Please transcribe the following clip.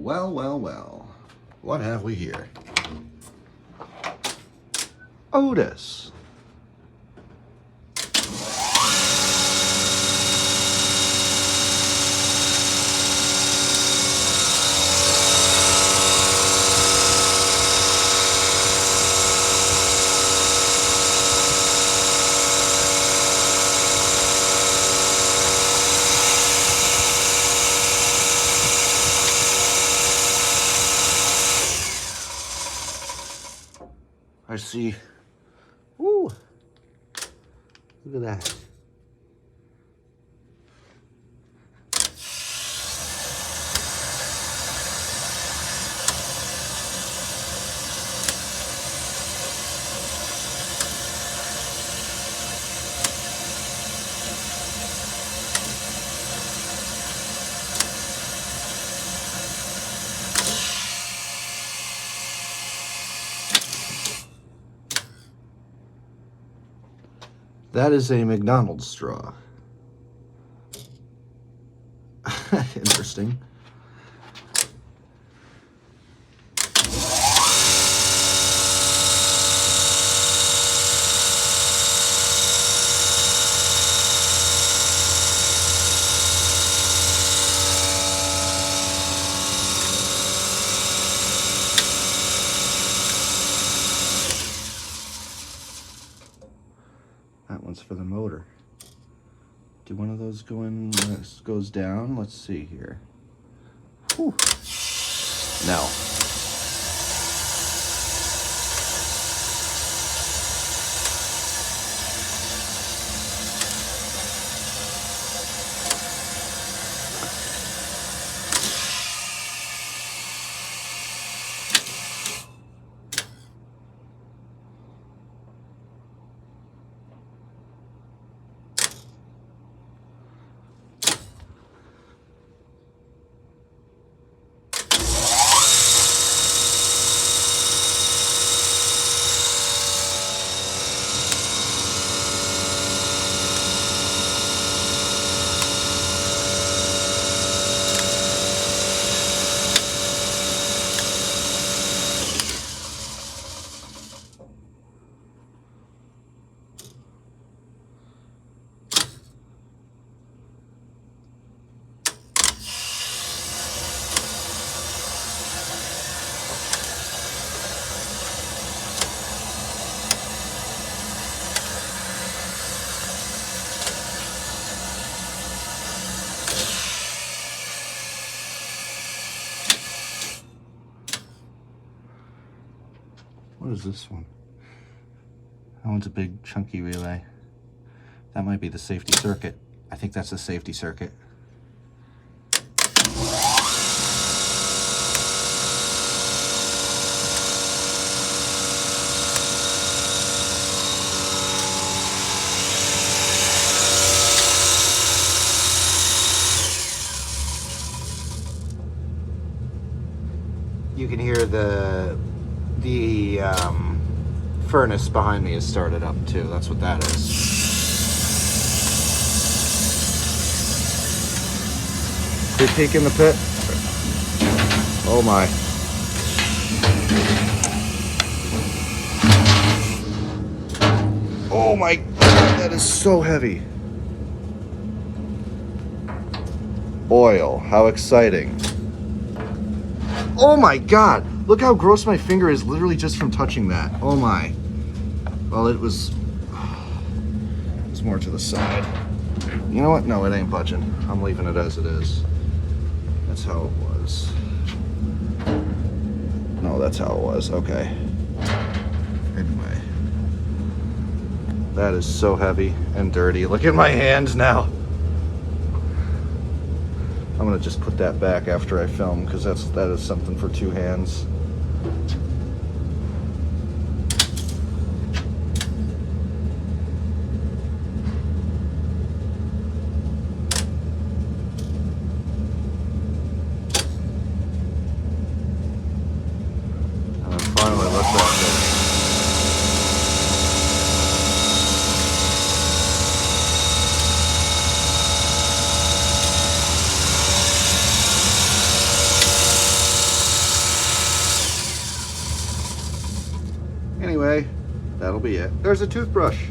Well, well, well. What have we here? Otis. I see. Ooh, look at that. That is a McDonald's straw. Interesting. That one's for the motor. Do one of those go in when it goes down? Let's see here. Whew. No. What is this one? That one's a big chunky relay. That might be the safety circuit. I think that's the safety circuit. You can hear the furnace behind me is started up too. That's what that is. Critique in the pit. Oh my. Oh my God, that is so heavy. Oil, how exciting. Oh my God, look how gross my finger is literally just from touching that. Oh my. Well, it was more to the side. You know what? No, it ain't budging. I'm leaving it as it is. That's how it was. No, that's how it was. Okay. Anyway. That is so heavy and dirty. Look at my hands now. I'm gonna just put that back after I film because that is something for two hands. And then finally, let that go. Anyway, that'll be it. There's a toothbrush.